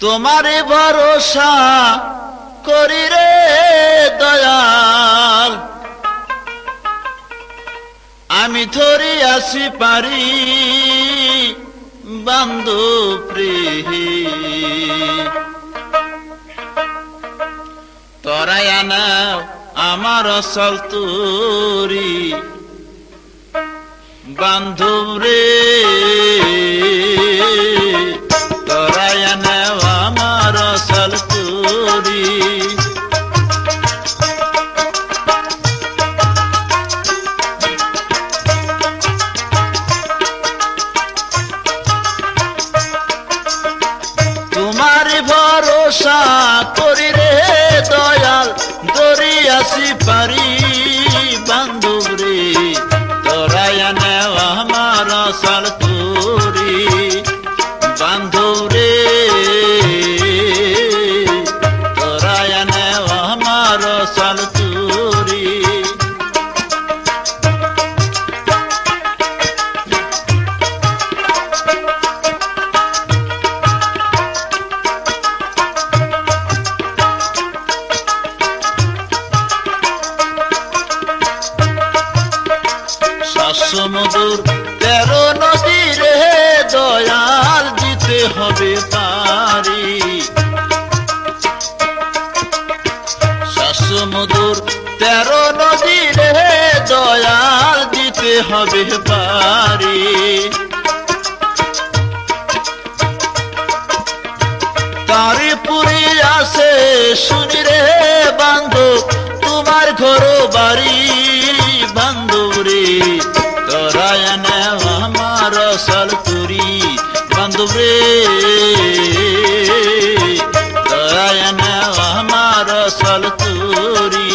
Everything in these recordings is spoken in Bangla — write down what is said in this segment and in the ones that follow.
তোমারে ভরসা করি রে দয়াল, আমি ধরি আসি পারি বান্ধব প্রেমী। তোরাই আনাও আমার অসল তুরি বান্ধব রে, তোরাই আনাও আমার অসল তুরি। তোমার ভরসা করি রে দয়াল, ধরি আসি পারি বান্ধব রে, তোরাই আনাও আমার অসল তুরি বান্ধব রে, তোরাই আনাও আমার অসল তুরি। সমুদূর 13 নদী রে দয়াল, দিতে হবে পারি। সমুদূর 13 নদী রে দয়াল, দিতে হবে পারি। তারি পুরি আসে শুনি রে বান্ধব, তোমার ঘর বাড়ি বান্ধব রে, তোরাই আনাও আমার অসল তুরি বান্ধব রে, তোরাই আনাও আমার অসল তুরি।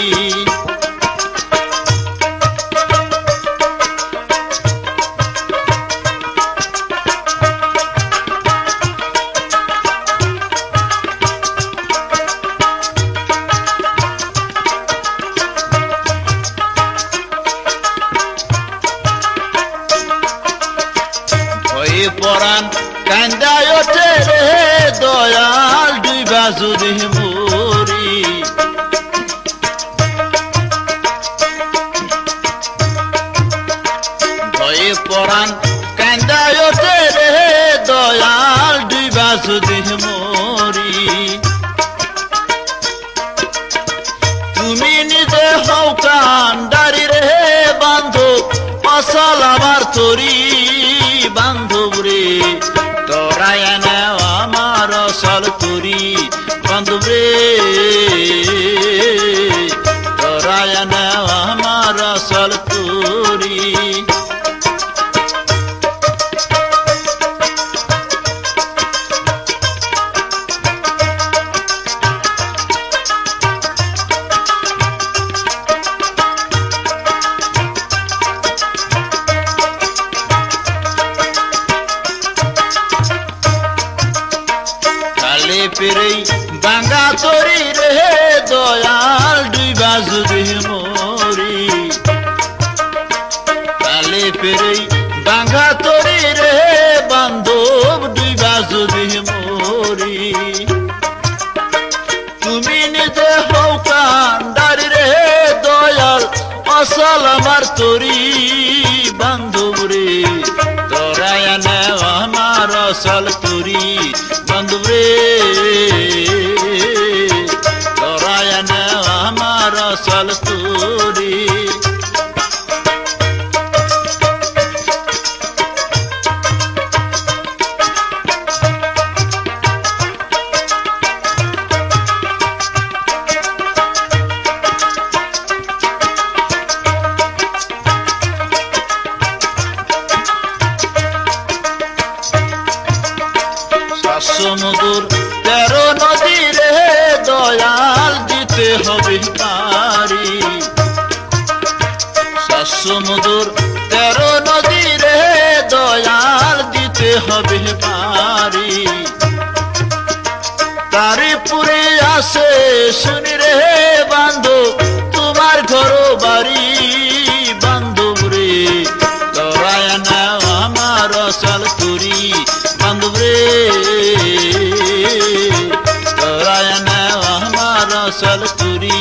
পরাণ কান্দায় ওঠে রে দয়াল, ডুইবা যদি মরি। ভয়ে পরাণ কান্দায় ওঠে রে দয়াল, ডুইবা যদি মরি। তুমি নিজে হও কান্ডারি রে বান্ধব, অসল আমার তরি বান্ধব রে, তোরাই আনাও আমার অসল তুরি বান্ধব রে, তোরাই আনাও আমার অসল তুরি। পেরে বাঙ্গা তরি রে দয়াল, ডুইবা যদি মরি। কালে পেরে বাঙ্গা তরি রে বান্ধব, ডুইবা যদি মরি। তুমি নিজে হও কান্ডারি রে দয়াল, অসল আমার তরি বান্ধব রে, তোরাই আনাও আমার অসল তুরি বান্ধব রে, তোরাই আনাও আমার অসল তুরি। সমুদূর 13 নদী রে দয়াল, দিতে হবে পারি। সমুদূর 13 নদী রে দয়াল, দিতে হবে পারি। তারি পুরে আসে শুনি রে বান্ধব, তোমার ঘর বাড়ি বান্ধব রে, তোরাই আনাও আমার অসল তুরি বান্ধব রে। মাসাল তুরি